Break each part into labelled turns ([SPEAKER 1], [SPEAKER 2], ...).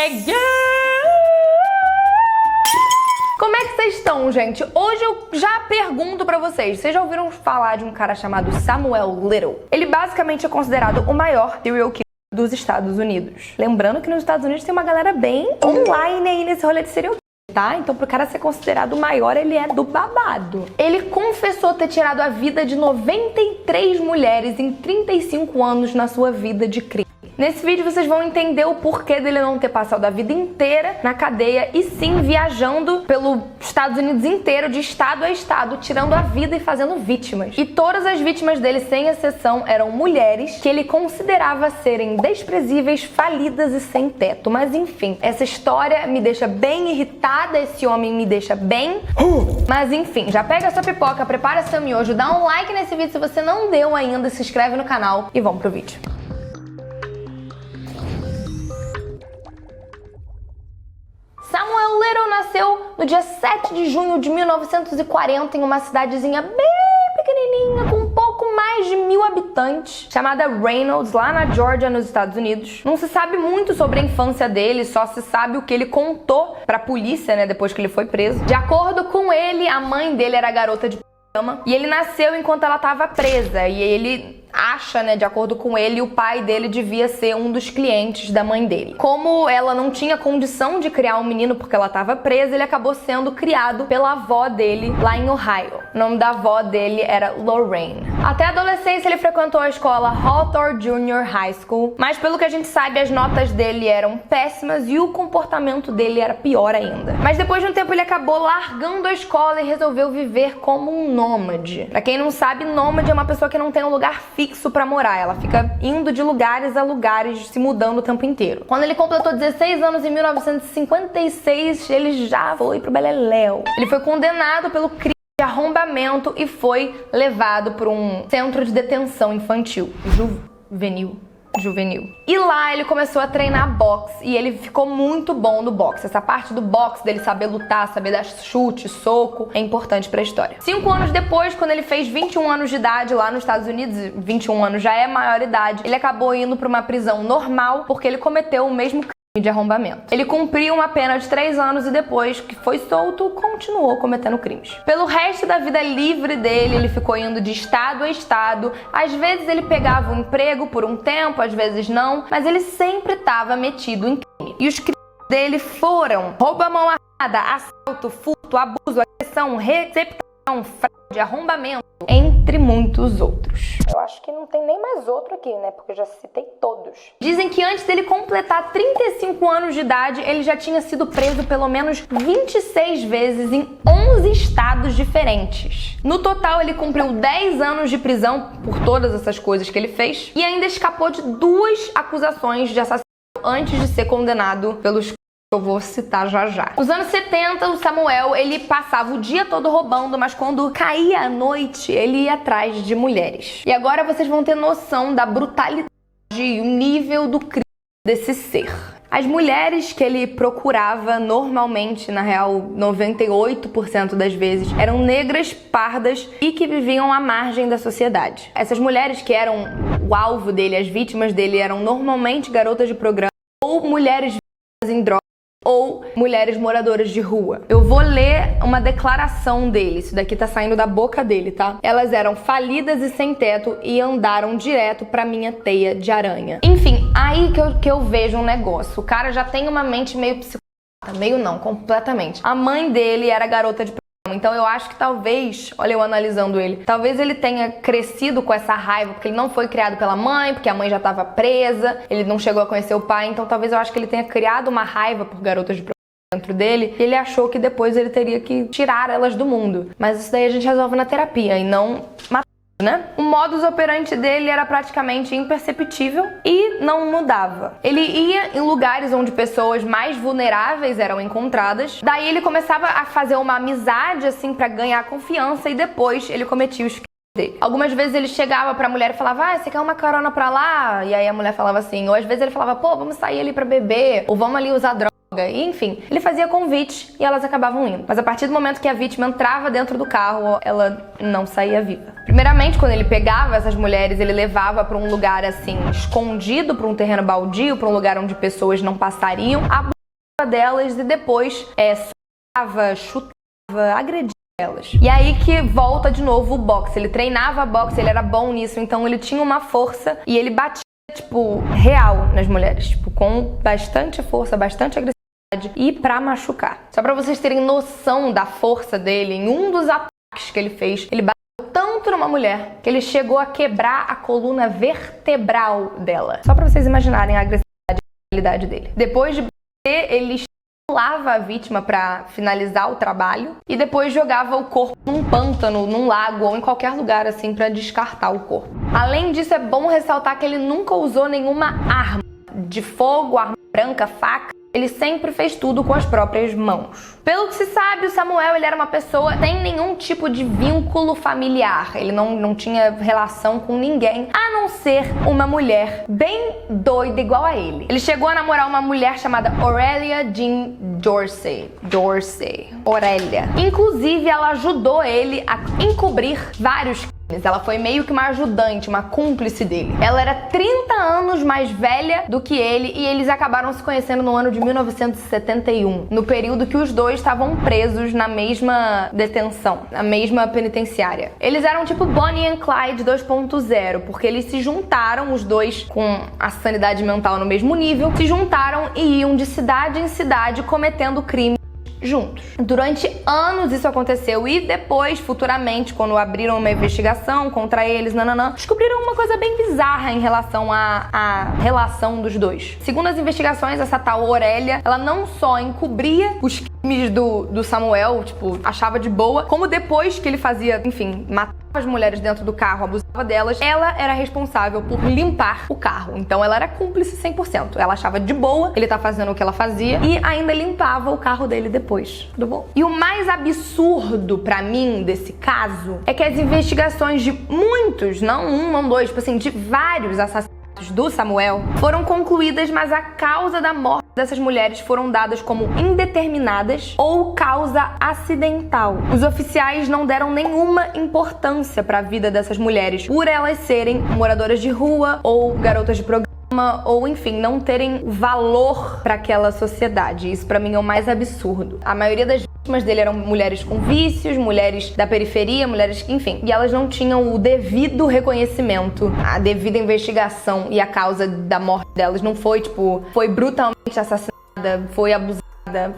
[SPEAKER 1] Cheguei! Como é que vocês estão, gente? Hoje eu já pergunto pra vocês. Vocês já ouviram falar de um cara chamado Samuel Little? Ele basicamente é considerado o maior serial killer dos Estados Unidos. Lembrando que nos Estados Unidos tem uma galera bem online aí nesse rolê de serial killer, tá? Então pro cara ser considerado o maior, ele é do babado. Ele confessou ter tirado a vida de 93 mulheres em 35 anos na sua vida de crime. Nesse vídeo vocês vão entender o porquê dele não ter passado a vida inteira na cadeia e sim viajando pelos Estados Unidos inteiro, de estado a estado, tirando a vida e fazendo vítimas. E todas as vítimas dele, sem exceção, eram mulheres que ele considerava serem desprezíveis, falidas e sem teto. Mas enfim, essa história me deixa bem irritada, esse homem me deixa bem... Mas enfim, já pega sua pipoca, prepara seu miojo, dá um like nesse vídeo se você não deu ainda, se inscreve no canal e vamos pro vídeo. Samuel Little nasceu no dia 7 de junho de 1940 em uma cidadezinha bem pequenininha, com um pouco mais de 1000 habitantes, chamada Reynolds, lá na Georgia, nos Estados Unidos. Não se sabe muito sobre a infância dele, só se sabe o que ele contou pra polícia, né, depois que ele foi preso. De acordo com ele, a mãe dele era garota de programa e ele nasceu enquanto ela estava presa, e ele acha, né, de acordo com ele, o pai dele devia ser um dos clientes da mãe dele. Como ela não tinha condição de criar um menino porque ela estava presa, ele acabou sendo criado pela avó dele lá em Ohio. O nome da avó dele era Lorraine. Até a adolescência ele frequentou a escola Hawthorne Junior High School, mas pelo que a gente sabe, as notas dele eram péssimas e o comportamento dele era pior ainda. Mas depois de um tempo ele acabou largando a escola e resolveu viver como um nômade. Pra quem não sabe, nômade é uma pessoa que não tem um lugar fixo pra morar, ela fica indo de lugares a lugares, se mudando o tempo inteiro. Quando ele completou 16 anos, em 1956, ele já foi pro beleléu. Ele foi condenado pelo crime de arrombamento e foi levado para um centro de detenção infantil, juvenil. E lá ele começou a treinar boxe e ele ficou muito bom no boxe. Essa parte do boxe, dele saber lutar, saber dar chute, soco, é importante pra história. 5 anos depois, quando ele fez 21 anos de idade lá nos Estados Unidos, 21 anos já é maioridade, ele acabou indo pra uma prisão normal porque ele cometeu o mesmo crime de arrombamento. Ele cumpriu uma pena de 3 anos e depois que foi solto, continuou cometendo crimes. Pelo resto da vida livre dele, ele ficou indo de estado a estado. Às vezes ele pegava um emprego por um tempo, às vezes não, mas ele sempre estava metido em crime. E os crimes dele foram roubo à mão armada, assalto, furto, abuso, agressão, receptação, fraude, arrombamento, entre muitos outros. Eu acho que não tem nem mais outro aqui, né? Porque eu já citei todos. Dizem que antes dele completar 35 anos de idade, ele já tinha sido preso pelo menos 26 vezes em 11 estados diferentes. No total, ele cumpriu 10 anos de prisão por todas essas coisas que ele fez e ainda escapou de 2 acusações de assassinato antes de ser condenado pelos eu vou citar já já. Nos anos 70, o Samuel, ele passava o dia todo roubando, mas quando caía a noite, ele ia atrás de mulheres. E agora vocês vão ter noção da brutalidade e o nível do crime desse ser. As mulheres que ele procurava, normalmente, na real, 98% das vezes, eram negras, pardas e que viviam à margem da sociedade. Essas mulheres que eram o alvo dele, as vítimas dele, eram normalmente garotas de programa ou mulheres viciadas em drogas, ou mulheres moradoras de rua. Eu vou ler uma declaração dele, isso daqui tá saindo da boca dele, tá? Elas eram falidas e sem teto e andaram direto pra minha teia de aranha. Enfim, aí que eu vejo um negócio. O cara já tem uma mente meio psicopata, meio não, completamente. A mãe dele era garota de programa, então eu acho que talvez, olha eu analisando ele, talvez ele tenha crescido com essa raiva, porque ele não foi criado pela mãe, porque a mãe já estava presa, ele não chegou a conhecer o pai, então talvez eu acho que ele tenha criado uma raiva por garotas de programa dentro dele, e ele achou que depois ele teria que tirar elas do mundo. Mas isso daí a gente resolve na terapia e não matar, né? O modus operandi dele era praticamente imperceptível e não mudava. Ele ia em lugares onde pessoas mais vulneráveis eram encontradas, daí ele começava a fazer uma amizade assim pra ganhar confiança e depois ele cometia os crimes dele. Algumas vezes ele chegava pra mulher e falava, você quer uma carona pra lá? E aí a mulher falava assim, ou às vezes ele falava, pô, vamos sair ali pra beber, ou vamos ali usar droga. E, enfim, ele fazia convite e elas acabavam indo. Mas a partir do momento que a vítima entrava dentro do carro, ela não saía viva. Primeiramente, quando ele pegava essas mulheres, ele levava pra um lugar assim, escondido, pra um terreno baldio, pra um lugar onde pessoas não passariam, abusava delas e depois socava, chutava, agredia elas. E aí que volta de novo o boxe. Ele treinava boxe, ele era bom nisso, então ele tinha uma força e ele batia, tipo, real nas mulheres, tipo, com bastante força, bastante agressividade e pra machucar. Só pra vocês terem noção da força dele, em um dos ataques que ele fez, ele bateu tanto numa mulher que ele chegou a quebrar a coluna vertebral dela. Só pra vocês imaginarem a agressividade e a realidade dele. Depois de bater, ele estimulava a vítima pra finalizar o trabalho e depois jogava o corpo num pântano, num lago ou em qualquer lugar assim pra descartar o corpo. Além disso, é bom ressaltar que ele nunca usou nenhuma arma de fogo, arma branca, faca. Ele sempre fez tudo com as próprias mãos. Pelo que se sabe, o Samuel ele era uma pessoa sem nenhum tipo de vínculo familiar. Ele não tinha relação com ninguém, a não ser uma mulher bem doida igual a ele. Ele chegou a namorar uma mulher chamada Aurelia Jean Dorsey. Aurelia. Inclusive, ela ajudou ele a encobrir vários crimes. Ela foi meio que uma ajudante, uma cúmplice dele. Ela era 30 anos mais velha do que ele e eles acabaram se conhecendo no ano de 1971, no período que os dois estavam presos na mesma detenção, na mesma penitenciária. Eles eram tipo Bonnie and Clyde 2.0, porque eles se juntaram, os dois com a sanidade mental no mesmo nível, se juntaram e iam de cidade em cidade cometendo crimes juntos. Durante anos isso aconteceu e depois, futuramente, quando abriram uma investigação contra eles, descobriram uma coisa bem bizarra em relação à relação dos dois. Segundo as investigações, essa tal Aurélia, ela não só encobria os crimes do Samuel, tipo, achava de boa, como depois que ele fazia, enfim, matava as mulheres dentro do carro, abusava delas, ela era responsável por limpar o carro. Então ela era cúmplice 100%. Ela achava de boa ele tá fazendo o que ela fazia e ainda limpava o carro dele depois. Tudo bom? E o mais absurdo pra mim desse caso é que as investigações de muitos, não um, não dois, tipo assim, de vários assassinatos do Samuel foram concluídas, mas a causa da morte dessas mulheres foram dadas como indeterminadas ou causa acidental. Os oficiais não deram nenhuma importância para a vida dessas mulheres por elas serem moradoras de rua ou garotas de programa ou, enfim, não terem valor para aquela sociedade. Isso para mim é o mais absurdo. A maioria das vítimas dele eram mulheres com vícios, mulheres da periferia, mulheres que, enfim, e elas não tinham o devido reconhecimento, a devida investigação, e a causa da morte delas não foi, tipo, foi brutalmente assassinada, foi abusada.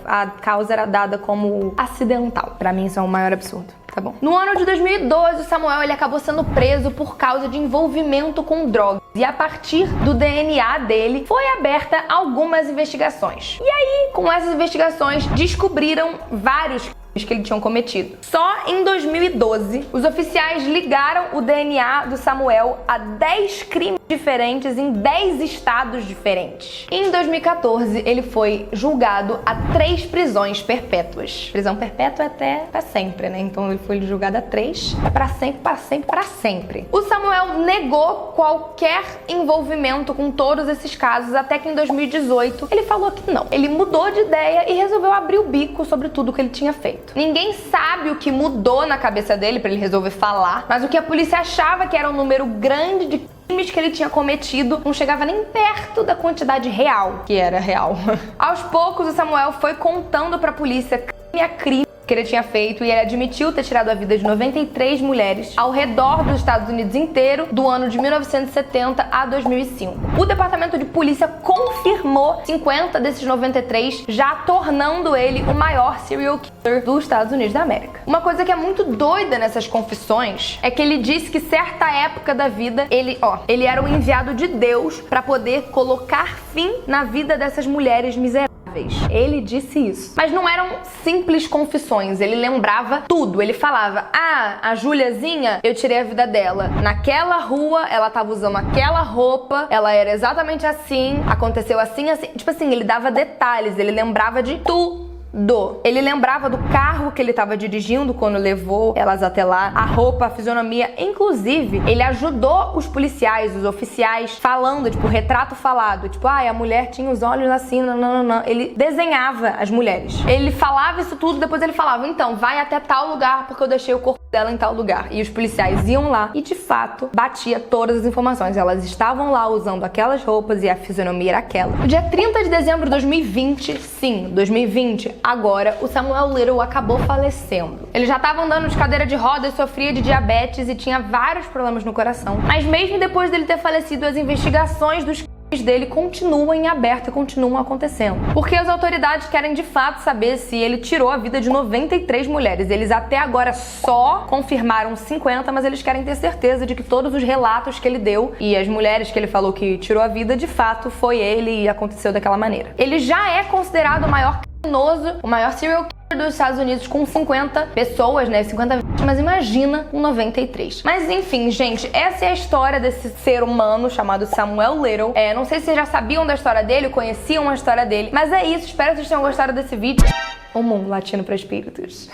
[SPEAKER 1] A causa era dada como acidental. Pra mim isso é o maior absurdo. Tá bom. No ano de 2012, o Samuel ele acabou sendo preso por causa de envolvimento com drogas. E a partir do DNA dele, foi aberta algumas investigações. E aí, com essas investigações, descobriram vários crimes que ele tinha cometido. Só em 2012, os oficiais ligaram o DNA do Samuel a 10 crimes diferentes em 10 estados diferentes. E em 2014, ele foi julgado a 3 prisões perpétuas. Prisão perpétua é até pra sempre, né? Então ele foi julgado a 3, é pra sempre, pra sempre, pra sempre. O Samuel negou qualquer envolvimento com todos esses casos, até que em 2018 ele falou que não. Ele mudou de ideia e resolveu abrir o bico sobre tudo que ele tinha feito. Ninguém sabe o que mudou na cabeça dele pra ele resolver falar, mas o que a polícia achava que era um número grande de crimes que ele tinha cometido não chegava nem perto da quantidade real, que era real. Aos poucos, o Samuel foi contando pra polícia crime a crime que ele tinha feito, e ele admitiu ter tirado a vida de 93 mulheres ao redor dos Estados Unidos inteiro do ano de 1970 a 2005. O departamento de polícia confirmou 50 desses 93, já tornando ele o maior serial killer dos Estados Unidos da América. Uma coisa que é muito doida nessas confissões é que ele disse que certa época da vida ele era o enviado de Deus para poder colocar fim na vida dessas mulheres miseráveis. Ele disse isso. Mas não eram simples confissões, ele lembrava tudo. Ele falava, a Juliazinha, eu tirei a vida dela. Naquela rua, ela tava usando aquela roupa, ela era exatamente assim, aconteceu assim, assim. Tipo assim, ele dava detalhes, ele lembrava de tudo. Ele lembrava do carro que ele estava dirigindo quando levou elas até lá, a roupa, a fisionomia. Inclusive, ele ajudou os policiais, os oficiais, falando, tipo, retrato falado. Tipo, a mulher tinha os olhos assim, não. Ele desenhava as mulheres. Ele falava isso tudo, depois ele falava, então, vai até tal lugar porque eu deixei o corpo dela em tal lugar. E os policiais iam lá e, de fato, batia todas as informações. Elas estavam lá usando aquelas roupas e a fisionomia era aquela. No dia 30 de dezembro de 2020, sim, 2020, agora, o Samuel Little acabou falecendo. Ele já estava andando de cadeira de rodas, sofria de diabetes e tinha vários problemas no coração. Mas mesmo depois dele ter falecido, as investigações dos dele continuam em aberto e continuam acontecendo. Porque as autoridades querem de fato saber se ele tirou a vida de 93 mulheres. Eles até agora só confirmaram 50, mas eles querem ter certeza de que todos os relatos que ele deu e as mulheres que ele falou que tirou a vida, de fato foi ele e aconteceu daquela maneira. Ele já é considerado o maior criminoso, o maior serial killer dos Estados Unidos com 50 pessoas, né? 50 vítimas, imagina com 93. Mas enfim, gente, essa é a história desse ser humano chamado Samuel Little. Não sei se vocês já sabiam da história dele, conheciam a história dele, mas é isso, espero que vocês tenham gostado desse vídeo. Um mundo latino para espíritos.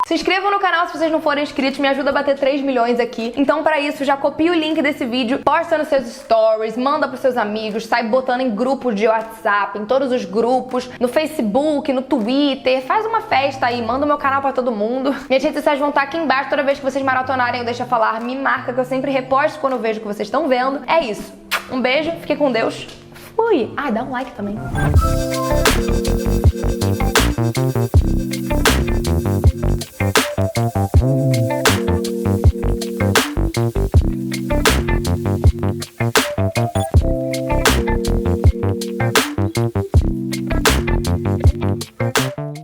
[SPEAKER 1] Se inscrevam no canal se vocês não forem inscritos, me ajuda a bater 3 milhões aqui. Então, para isso, já copia o link desse vídeo, posta nos seus stories, manda pros seus amigos, sai botando em grupos de WhatsApp, em todos os grupos, no Facebook, no Twitter, faz uma festa aí, manda o meu canal para todo mundo. Minhas redes sociais vão estar aqui embaixo, toda vez que vocês maratonarem eu Deixa Falar, me marca que eu sempre reposto quando eu vejo que vocês estão vendo. É isso. Um beijo, fique com Deus. Fui! Dá um like também.